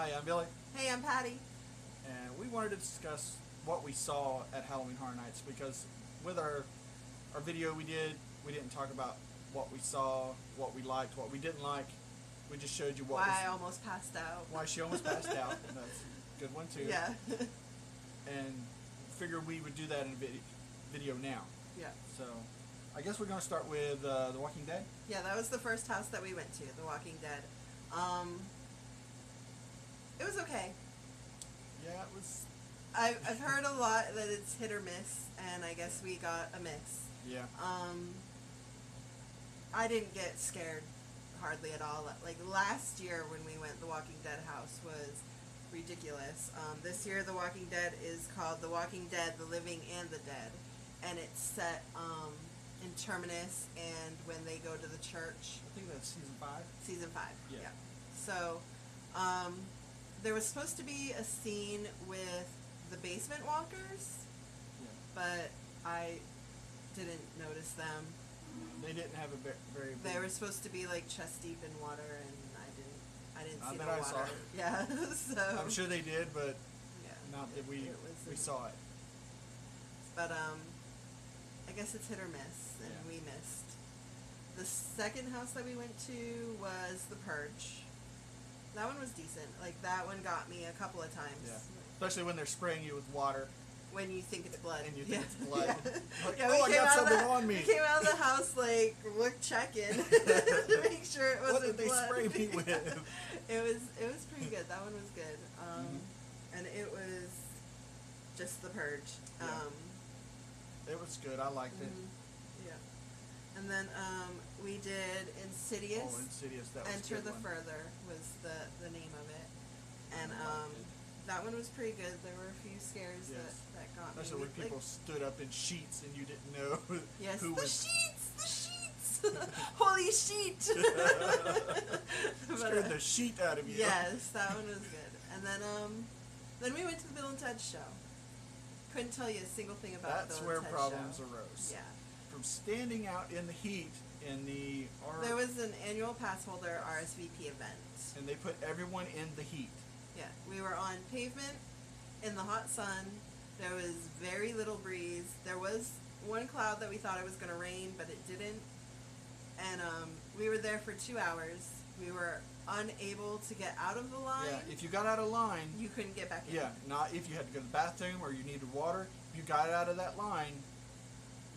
Hi, I'm Billy, Hey, I'm Patty. and we wanted to discuss what we saw at Halloween Horror Nights because with our video we didn't talk about what we saw, what we liked, what we didn't like. We just showed you what Why I was, almost passed out. why she almost passed out. That's a good one too. Yeah. And figured we would do that in a video now. Yeah. So, I guess we're going to start with The Walking Dead. Yeah, that was the first house that we went to, The Walking Dead. It was okay. Yeah, it was. I've heard a lot that it's hit or miss, and I guess we got a miss. Yeah. I didn't get scared hardly at all. Like last year when we went, The Walking Dead house was ridiculous. This year The Walking Dead is called The Walking Dead, The Living and the Dead, and it's set in Terminus and when they go to the church. I think that's season 5. Season 5. Yeah. So there was supposed to be a scene with the basement walkers, Yeah. but I didn't notice them. They didn't have a very big. They were supposed to be like chest deep in water, and I didn't see the bet I water. saw it. Yeah, so I'm sure they did, but yeah, not that we saw it. But I guess it's hit or miss, and Yeah. we missed. The second house that we went to was The Purge. That one was decent. Like that one got me a couple of times. Yeah. Especially when they're spraying you with water. When you think it's blood. And you think yeah. it's blood. Yeah. Like, Yeah, oh, I got something on me. We came out of the house like checking to make sure it wasn't What did they blood. spray me with? It was pretty good. That one was good. And it was just The Purge. It was good. I liked it. Yeah. And then we did Insidious. Oh, Insidious. That was Enter a good the one. Further was the name of it. And I liked it. that one was pretty good. There were a few scares Yes. that got Especially me. when people stood up in sheets and you didn't know Yes, who the was. sheets! Holy sheet! Scared the sheet out of you. Yes, that one was good. And then we went to the Bill and Ted show. Couldn't tell you a single thing about That's Bill where and Ted problems show. arose. Yeah. From standing out in the heat in the There was an annual pass holder RSVP event. and they put everyone in the heat. Yeah, we were on pavement in the hot sun. There was very little breeze. There was one cloud that we thought it was going to rain, but it didn't. And we were there for 2 hours. We were unable to get out of the line. Yeah, if you got out of line, You couldn't get back in. yeah, not if you had to go to the bathroom or you needed water. If you got out of that line,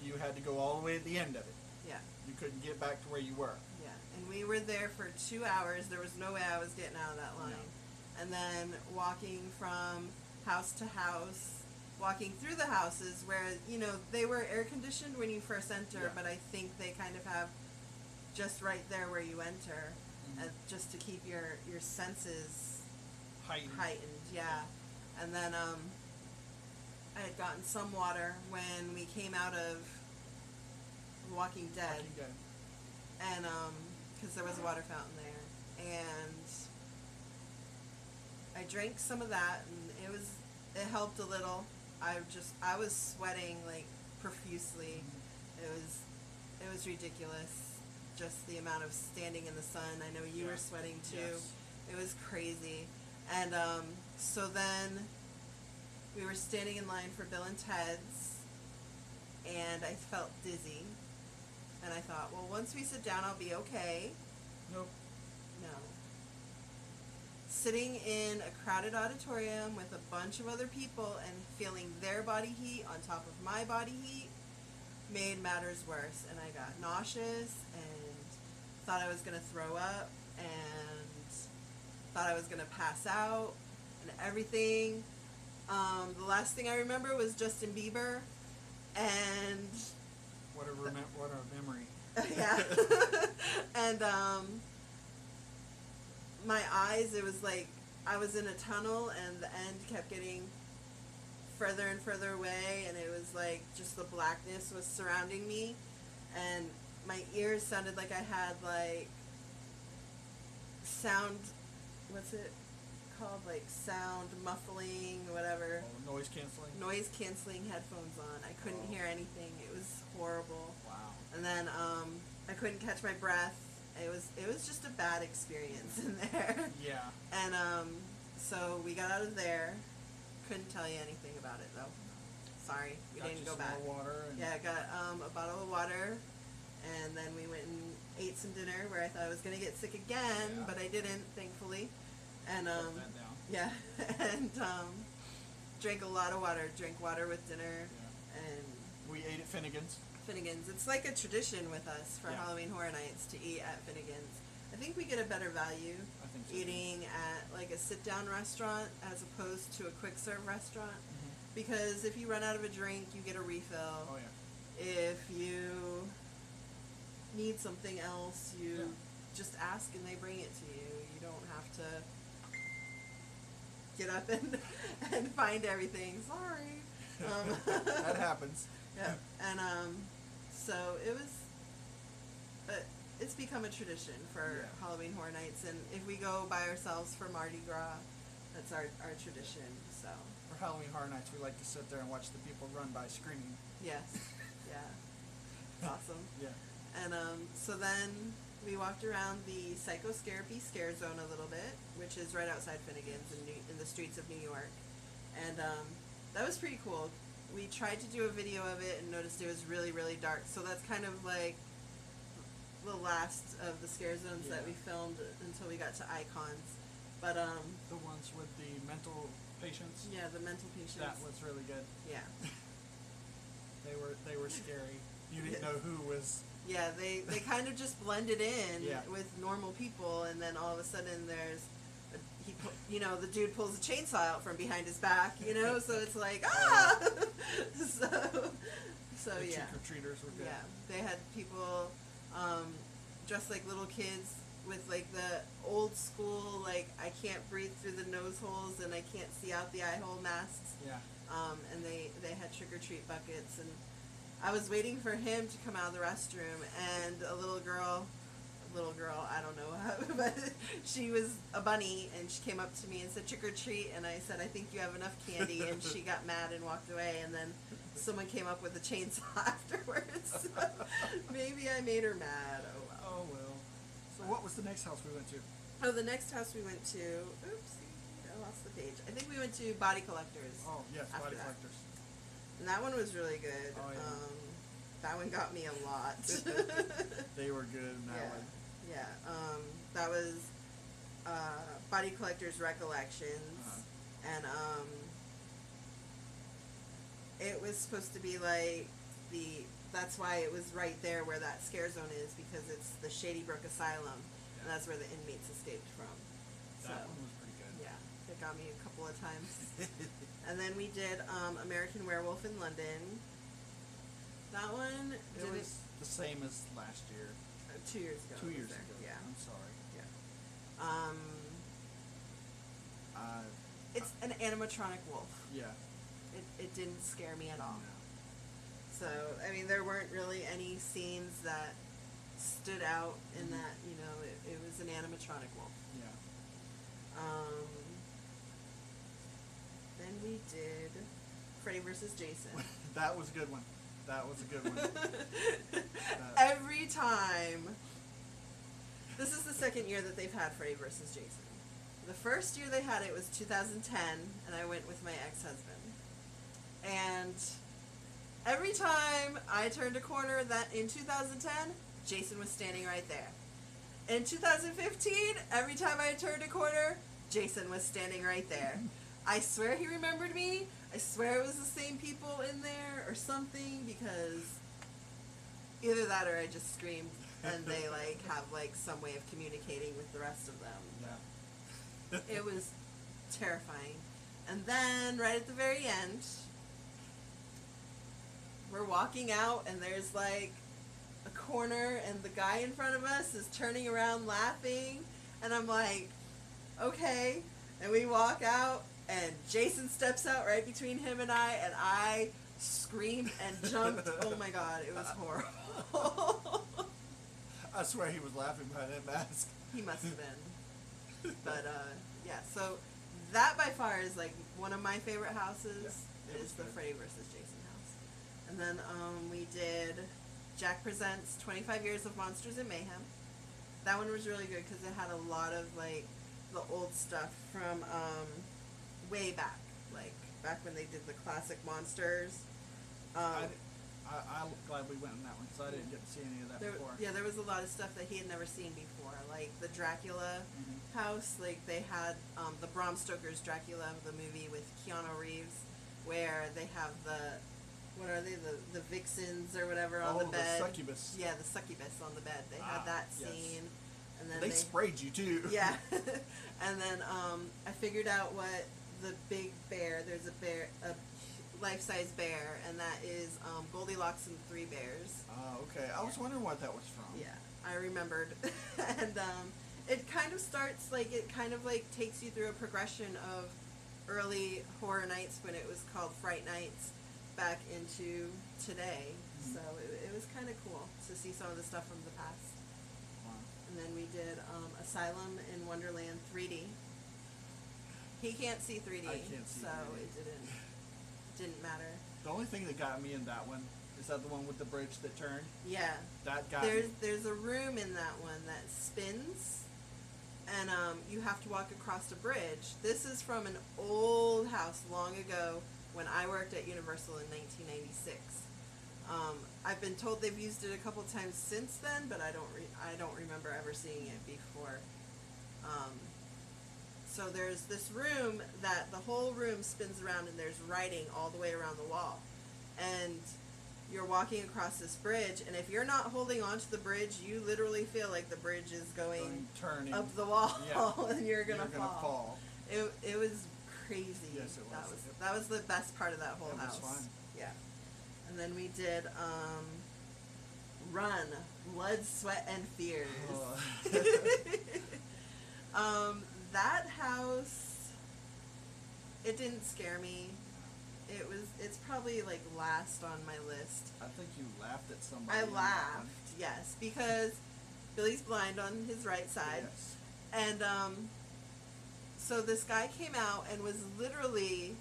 you had to go all the way to the end of it. Yeah, You couldn't get back to where you were. yeah. And we were there for 2 hours. There was no way I was getting out of that line. No. And then walking from house to house, walking through the houses where, they were air conditioned when you first enter, Yeah. but I think they kind of have just right there where you enter, Mhm. just to keep your senses Heightened. yeah. And then I had gotten some water when we came out of Walking Dead, Walking Dead. and because there was a water fountain there, and I drank some of that, and it helped a little. I was sweating like profusely. It was ridiculous, just the amount of standing in the sun. I know you Yeah. were sweating too. Yes. It was crazy. And so then we were standing in line for Bill and Ted's, and I felt dizzy. And I thought, well, once we sit down, I'll be okay. Nope. No. Sitting in a crowded auditorium with a bunch of other people and feeling their body heat on top of my body heat made matters worse. And I got nauseous and thought I was going to throw up and thought I was going to pass out and everything. The last thing I remember was Justin Bieber, and What a memory. yeah. And my eyes, it was like I was in a tunnel and the end kept getting further and further away, and it was like just the blackness was surrounding me, and my ears sounded like I had like sound, what's it called, like sound muffling, whatever, Oh, noise canceling. noise canceling headphones on. I couldn't hear anything. It was horrible. Wow. And then I couldn't catch my breath. It was just a bad experience in there. Yeah. And So we got out of there. Couldn't tell you anything about it though. Sorry, we Got didn't you go some back. more water. And Yeah, I got a bottle of water, and then we went and ate some dinner where I thought I was gonna get sick again, Yeah. but I didn't, thankfully. And Put that down. yeah, and drank a lot of water. Drank water with dinner, Yeah. and We ate at Finnegans. Finnegans. It's like a tradition with us for Yeah. Halloween Horror Nights to eat at Finnegans. I think we get a better value I think so. eating at like a sit-down restaurant as opposed to a quick-serve restaurant. Mhm. Because if you run out of a drink, you get a refill. Oh yeah. If you need something else, you Yeah. just ask and they bring it to you. You don't have to get up and find everything. Sorry. That happens. Yeah, and so it was. It's become a tradition for Yeah. Halloween Horror Nights, and if we go by ourselves for Mardi Gras, that's our tradition. So For Halloween Horror Nights, we like to sit there and watch the people run by screaming. yes, yeah, it's awesome. Yeah. And so then we walked around the Psychoscarapy Scare Zone a little bit, which is right outside Finnegans in the streets of New York, and that was pretty cool. We tried to do a video of it and noticed it was really, really dark. So that's kind of like the last of the scare zones that Yeah. we filmed until we got to Icons. But The ones with the mental patients. yeah, the mental patients. That was really good. Yeah. They were scary. You didn't know who was. Yeah, they kind of just blended in Yeah. with normal people, and then all of a sudden there's, the dude pulls a chainsaw out from behind his back, so it's like, ah! so The yeah. trick-or-treaters were good. Yeah, they had people dressed like little kids with like the old school, like I can't breathe through the nose holes and I can't see out the eye hole masks. Yeah. And they had trick or treat buckets, and I was waiting for him to come out of the restroom, and a little girl, I don't know how, but she was a bunny, and she came up to me and said trick or treat, and I said I think you have enough candy, and she got mad and walked away, and then someone came up with a chainsaw afterwards. So maybe I made her mad. Oh well. Oh well. So what was the next house we went to? Oh, the next house we went to. Oopsie, I lost the page. I think we went to Body Collectors. Oh yes, After Body that. Collectors. And that one was really good. Oh, yeah. That one got me a lot. They were good in that Yeah. one. Yeah. That was Body Collectors Recollections. Uh-huh. And it was supposed to be like that's why it was right there where that scare zone is, because it's the Shady Brook Asylum, and that's where the inmates escaped from. That So one was pretty good. yeah, it got me a couple of times. And then we did American Werewolf in London. That one It didn't was the same as last year. 2 years ago. 2 it was years there. ago. Yeah. I'm sorry. Yeah. It's an animatronic wolf. Yeah. It didn't scare me at all. No. So, I mean, there weren't really any scenes that stood out in that, it was an animatronic wolf. Yeah. Then we did Freddy vs. Jason. That was a good one. That was a good one. Every time. This is the second year that they've had Freddy vs. Jason. The first year they had it was 2010, and I went with my ex-husband. And every time I turned a corner that in 2010, Jason was standing right there. In 2015, every time I turned a corner, Jason was standing right there. I swear he remembered me. I swear it was the same people in there or something, because either that or I just screamed and they have some way of communicating with the rest of them. Yeah. It was terrifying. And then right at the very end, we're walking out and there's a corner and the guy in front of us is turning around laughing, and I'm like, okay. And we walk out and Jason steps out right between him and I screamed and jumped. Oh my god, it was horrible. I swear he was laughing behind that mask. He must have been. But yeah, so that by far is one of my favorite houses. Yeah, it is was the good. Freddy vs. Jason house. And then we did Jack Presents 25 Years of Monsters and Mayhem. That one was really good because it had a lot of the old stuff from way back, like back when they did the classic monsters. I'm glad we went on that one because I didn't get to see any of that before. Yeah, there was a lot of stuff that he had never seen before, like the Dracula house. Like they had the Bram Stoker's Dracula, the movie with Keanu Reeves, where they have what are they, the vixens or whatever on the bed. The succubus. Yeah, the succubus on the bed. They had that scene. Yes. And then they sprayed you too. Yeah. And then I figured out what the big bear, there's a life-size bear, and that is Goldilocks and the Three Bears. Oh, okay. I was wondering what that was from. Yeah, I remembered. And it kind of starts, like, it kind of, like, takes you through a progression of early horror nights when it was called Fright Nights back into today. So it was kind of cool to see some of the stuff from the past. Wow. And then we did Asylum in Wonderland 3D. He can't see 3D, I can't see so 3D. it didn't matter. The only thing that got me in that one is that the one with the bridge that turned. Yeah. That got me. There's a room in that one that spins, and you have to walk across a bridge. This is from an old house long ago when I worked at Universal in 1996. I've been told they've used it a couple times since then, but I don't remember ever seeing it before. So there's this room that the whole room spins around, and there's writing all the way around the wall. And you're walking across this bridge, and if you're not holding onto the bridge, you literally feel like the bridge is turning up the wall, yeah. and you're gonna fall. It was crazy. Yes, it was. That was the best part of that whole house. It was fun. Yeah. And then we did Run, Blood, Sweat, and Fears. Oh. That house, it didn't scare me. It's probably like last on my list. I think you laughed at somebody. I on that laughed, one. yes, because Billy's blind on his right side. Yes. And so this guy came out and was literally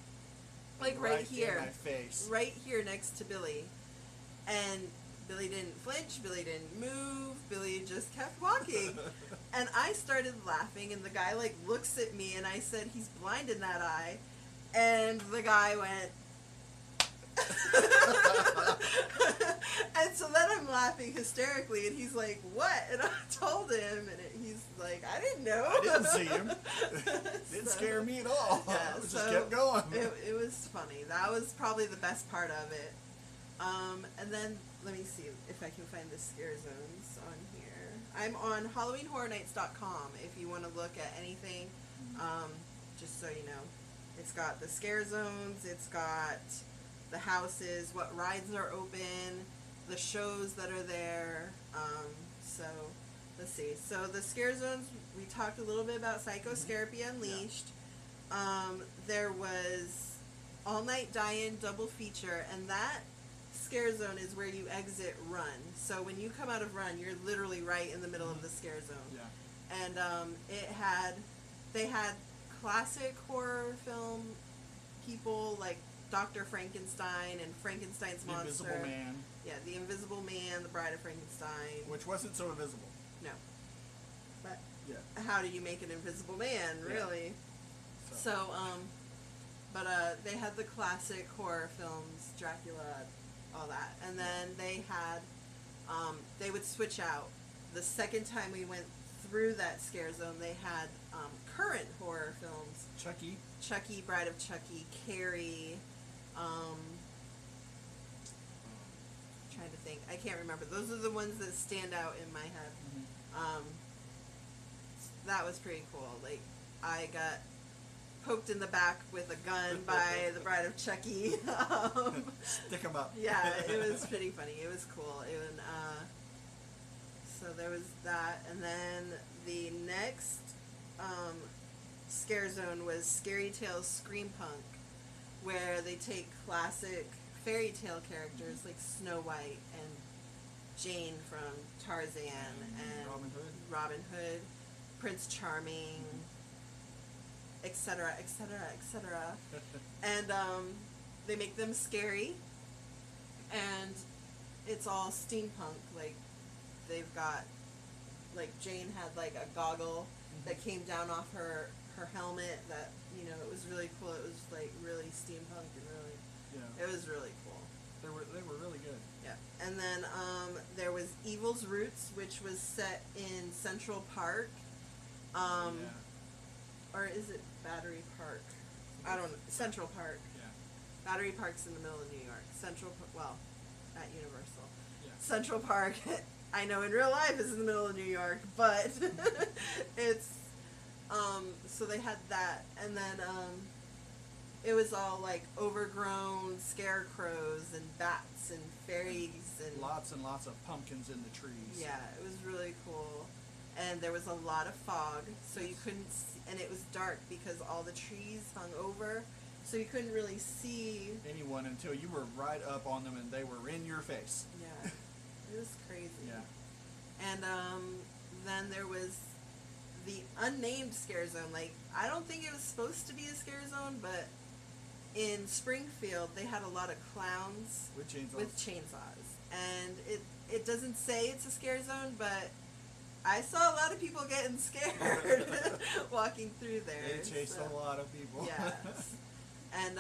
like right here. In my face. Right here next to Billy. And Billy didn't flinch, Billy didn't move, Billy just kept walking. And I started laughing, and the guy like looks at me, and I said, he's blind in that eye. And the guy went and so then I'm laughing hysterically, and he's like, what? And I told him, and he's like, I didn't know. I didn't see him. Didn't scare me at all. Yeah, Just kept going. It was funny. That was probably the best part of it. And then let me see if I can find the scare zones on here. I'm on HalloweenHorrorNights.com if you want to look at anything. Just so you know, it's got the scare zones. It's got the houses, what rides are open, the shows that are there. So let's see. So the scare zones, we talked a little bit about Psycho Scarapy Unleashed. Yeah. There was All Night Die-In double feature, and that scare zone is where you exit Run. So when you come out of Run, you're literally right in the middle of the scare zone. Yeah. And they had classic horror film people like Dr. Frankenstein and Frankenstein's The Monster. Invisible Man. Yeah, the Invisible Man, the Bride of Frankenstein. Which wasn't so invisible. No. But yeah. How do you make an invisible man, really? Yeah. So, but they had the classic horror films, Dracula, all that. And then they had, they would switch out. The second time we went through that scare zone, they had current horror films. Chucky, Bride of Chucky, Carrie, trying to think. I can't remember. Those are the ones that stand out in my head. That was pretty cool. Like, I got poked in the back with a gun by the Bride of Chucky. Stick 'em up. Yeah, it was pretty funny. It was cool. So there was that, and then the next scare zone was Scary Tales Scream Punk, where they take classic fairy tale characters like Snow White and Jane from Tarzan and Robin Hood, Prince Charming, etc., etc., etc. And they make them scary, and it's all steampunk. Like, they've got, like, Jane had like a goggle that came down off her helmet. That, you know, it was really cool. It was like really steampunk and really, Yeah. it was really cool. They were really good. Yeah. And then there was Evil's Roots, which was set in Central Park. Yeah. Or is it Battery Park? I don't know. Central Park. Yeah. Battery Park's in the middle of New York. Well, at Universal. Yeah. Central Park, I know in real life is in the middle of New York, but it's, so they had that, and then, it was all like overgrown scarecrows and bats and fairies and Lots and lots of pumpkins in the trees. yeah, it was really cool. And there was a lot of fog, so you couldn't see, and it was dark because all the trees hung over, so you couldn't really see Anyone until you were right up on them and they were in your face. Yeah, it was crazy. Yeah. And then there was the unnamed scare zone. Like, I don't think it was supposed to be a scare zone, but in Springfield they had a lot of clowns With chainsaws. with chainsaws, and it doesn't say it's a scare zone, but I saw a lot of people getting scared walking through there. They chased a lot of people. Yes. And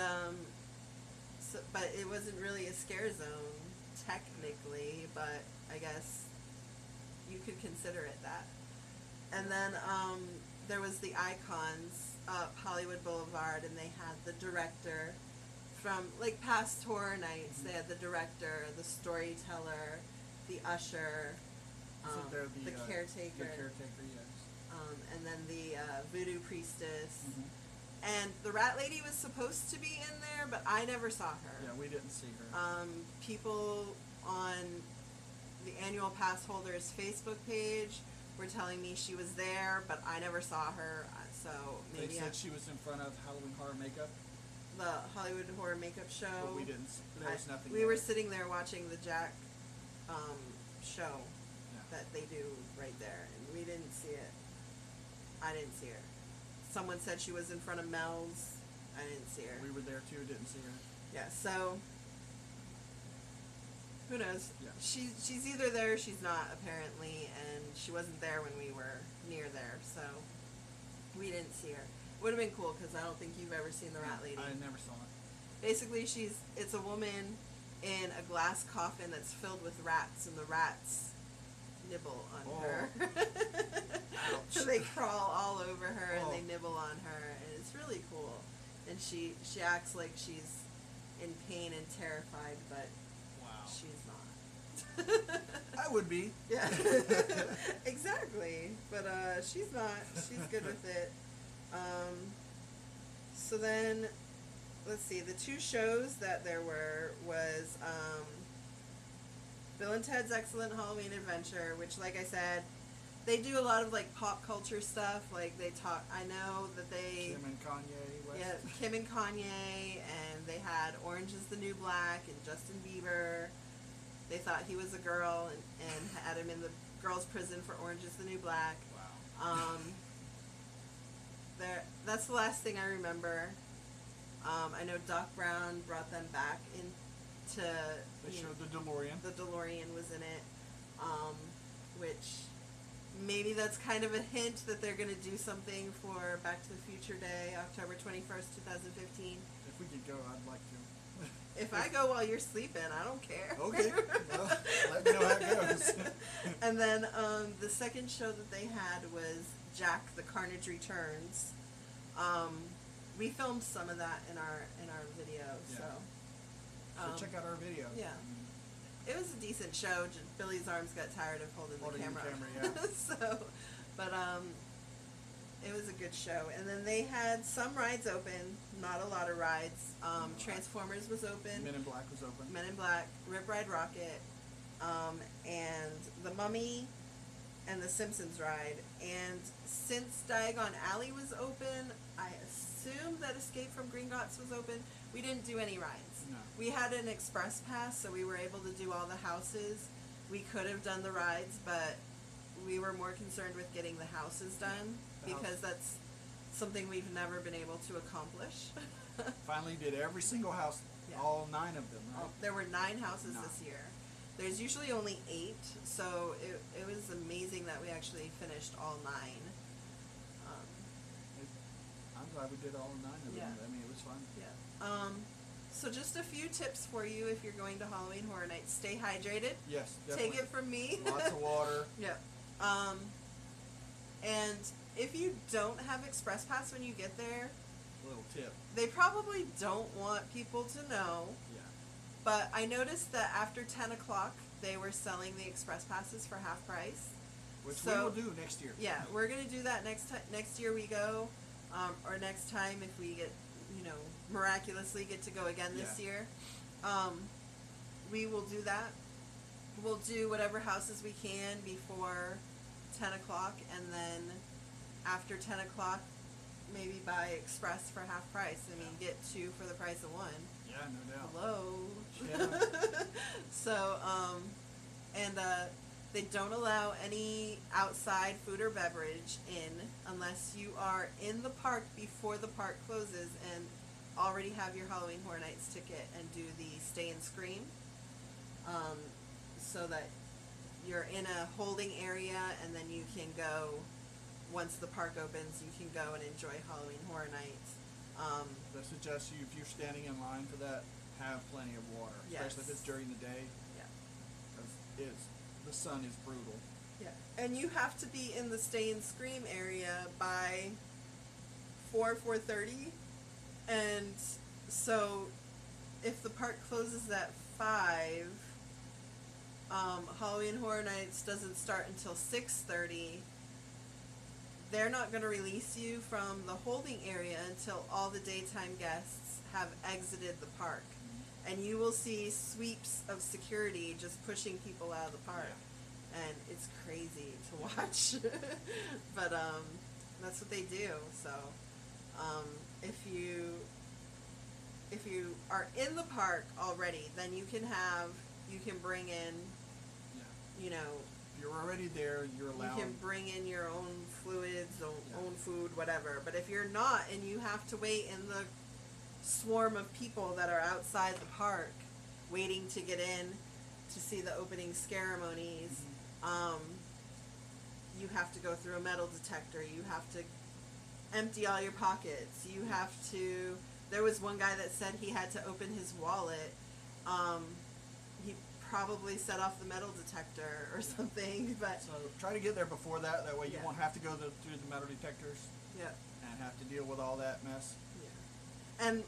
so, but it wasn't really a scare zone technically, but I guess you could consider it that. And then there was the icons up Hollywood Boulevard, and they had the director from like past horror nights. They had the director, the storyteller, the usher, Isn't there the caretaker, The caretaker, yes. and then the voodoo priestess. Mhm. And the rat lady was supposed to be in there, but I never saw her. Yeah, we didn't see her. People on the annual pass holders Facebook page were telling me she was there, but I never saw her. So They maybe said she was in front of Halloween Horror Makeup, the Hollywood Horror Makeup Show. but we didn't. There was nothing. We there. were sitting there watching the Jack show Yeah. that they do right there, and we didn't see it. I didn't see her. Someone said she was in front of Mel's. I didn't see her. We were there too. Didn't see her. Yeah, so who knows? Yeah. She's either there or she's not, apparently, and she wasn't there when we were near there, so we didn't see her. Would have been cool because I don't think you've ever seen the rat lady. I never saw it. Basically, it's a woman in a glass coffin that's filled with rats, and the rats nibble on her. Ouch. They crawl all over her and Oh. they nibble on her, and it's really cool. And she acts like she's in pain and terrified, but Wow. she's not. I would be. Yeah. Exactly. But she's not. She's good with it. So then, let's see. The two shows that there was Bill and Ted's Excellent Halloween Adventure, which, like I said, they do a lot of like pop culture stuff. Like they talk. I know that they. Kim and Kanye West. Yeah, Kim and Kanye, and they had Orange is the New Black and Justin Bieber. They thought he was a girl and had him in the girls' prison for Orange is the New Black. Wow. That's the last thing I remember. I know Doc Brown brought them back into. They showed the DeLorean. The DeLorean was in it, which maybe that's kind of a hint that they're going to do something for Back to the Future Day, October 21st, 2015. If we could go, I'd like to. If I go while you're sleeping, I don't care. Okay. Well, let me know how it goes. And then the second show that they had was Jack the Carnage Returns. We filmed some of that in our video, Yeah. so So check out our video. yeah. It was a decent show. Billy's arms got tired of holding the camera. Yeah. So, but it was a good show. And then they had some rides open, not a lot of rides. Transformers was open. Men in Black was open. Men in Black, Rip Ride Rocket, and The Mummy, and The Simpsons ride. And since Diagon Alley was open, I assumed that Escape from Gringotts was open. We didn't do any rides. No. We had an express pass, so we were able to do all the houses. We could have done the rides, but we were more concerned with getting the houses done because that's something we've never been able to accomplish. Finally did every single house, Yeah. all 9 of them, right? There were 9 houses 9. this year. There's usually only 8, so it was amazing that we actually finished all 9. glad we did all 9 of them. Yeah. I mean, it was fun. Yeah. So just a few tips for you if you're going to Halloween Horror Nights. Stay hydrated. Yes, definitely. Take it from me. Lots of water. Yeah. And if you don't have Express Pass when you get there, Little tip. they probably don't want people to know. Yeah. But I noticed that after 10 o'clock, they were selling the Express Passes for half price. Which we will do next year. Yeah, we're going to do that next year we go, or next time if we get, miraculously get to go again this year. We will do that. We'll do whatever houses we can before 10 o'clock, and then after 10 o'clock, maybe buy Express for half price. I mean, get 2 for the price of 1. Yeah, no doubt. Hello. Yeah. So, they don't allow any outside food or beverage in unless you are in the park before the park closes and already have your Halloween Horror Nights ticket and do the Stay and Scream. So that you're in a holding area and then you can go, once the park opens, you can go and enjoy Halloween Horror Nights. I suggest you, if you're standing in line for that, have plenty of water, especially if it's during the day. Yeah. Because the sun is brutal. Yeah. And you have to be in the Stay and Scream area by 4:30. And so if the park closes at 5, Halloween Horror Nights doesn't start until 6:30. They're not going to release you from the holding area until all the daytime guests have exited the park. And you will see sweeps of security just pushing people out of the park. Yeah. And it's crazy to watch. But that's what they do. So if you are in the park already, then you can bring in, If you're already there, you're allowed. You can bring in your own fluids, own food, whatever. But if you're not, and you have to wait in the swarm of people that are outside the park waiting to get in to see the opening ceremonies, you have to go through a metal detector. You have to empty all your pockets. You have to... There was one guy that said he had to open his wallet. He probably set off the metal detector or something, but... So try to get there before that. That way you won't have to go through the metal detectors. Yeah. And have to deal with all that mess. Yeah. And,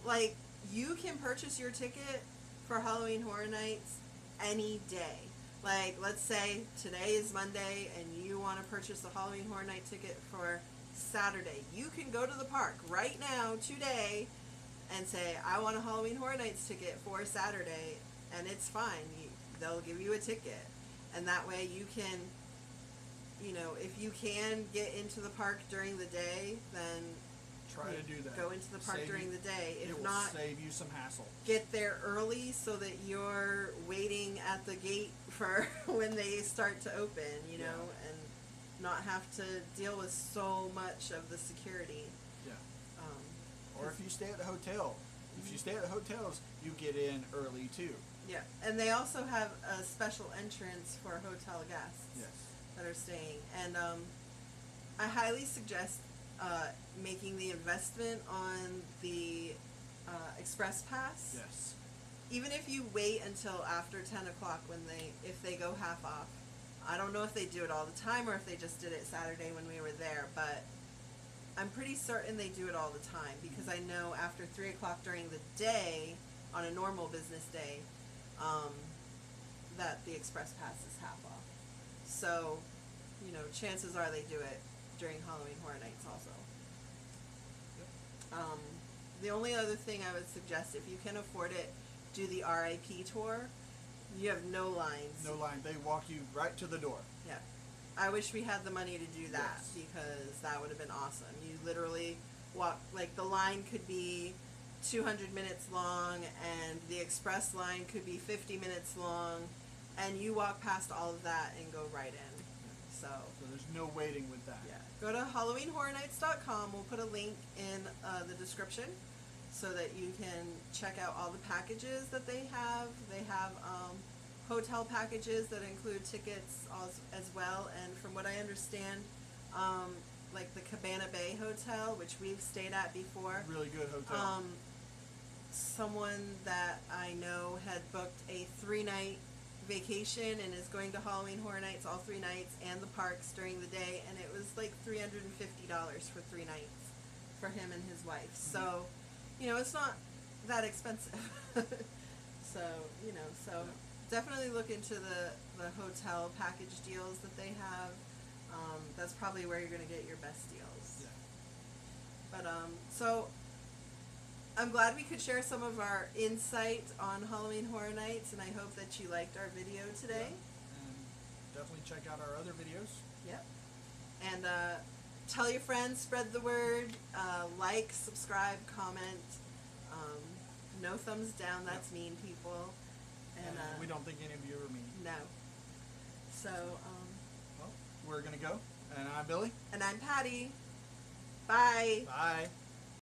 you can purchase your ticket for Halloween Horror Nights any day. Let's say today is Monday and you want to purchase a Halloween Horror Night ticket for Saturday. You can go to the park right now, today, and say, I want a Halloween Horror Nights ticket for Saturday, and it's fine. They'll give you a ticket. And that way you can, if you can get into the park during the day, then try to do that. Go into the park during the day. If it will not, save you some hassle. Get there early so that you're waiting at the gate for when they start to open, and not have to deal with so much of the security. Yeah. Or if you stay at the hotel. If you stay at the hotels, you get in early too. Yeah, and they also have a special entrance for hotel guests that are staying. And I highly suggest making the investment on the Express Pass. Yes. Even if you wait until after 10 o'clock if they go half off. I don't know if they do it all the time or if they just did it Saturday when we were there, but I'm pretty certain they do it all the time because I know after 3 o'clock during the day, on a normal business day, that the Express Pass is half off. So, chances are they do it during Halloween Horror Nights also. Yep. The only other thing I would suggest, if you can afford it, do the RIP tour. You have no lines. No line. They walk you right to the door. Yeah. I wish we had the money to do that Yes. because that would have been awesome. You literally walk, the line could be 200 minutes long and the express line could be 50 minutes long, and you walk past all of that and go right in. So there's no waiting with that. Yeah. Go to HalloweenHorrorNights.com. We'll put a link in the description so that you can check out all the packages that they have. They have hotel packages that include tickets as well. And from what I understand, like the Cabana Bay Hotel, which we've stayed at before. Really good hotel. Someone that I know had booked a 3-night vacation and is going to Halloween Horror Nights all 3 nights and the parks during the day, and it was like $350 for 3 nights for him and his wife. Mm-hmm. So, you know, it's not that expensive. So, you know, so definitely look into the hotel package deals that they have. That's probably where you're going to get your best deals. Yeah. But so I'm glad we could share some of our insight on Halloween Horror Nights, and I hope that you liked our video today. Yeah. And definitely check out our other videos. Yep. And tell your friends, spread the word, like, subscribe, comment. No thumbs down, that's mean, people. And we don't think any of you are mean. No. So, well, we're going to go. And I'm Billy. And I'm Patty. Bye. Bye.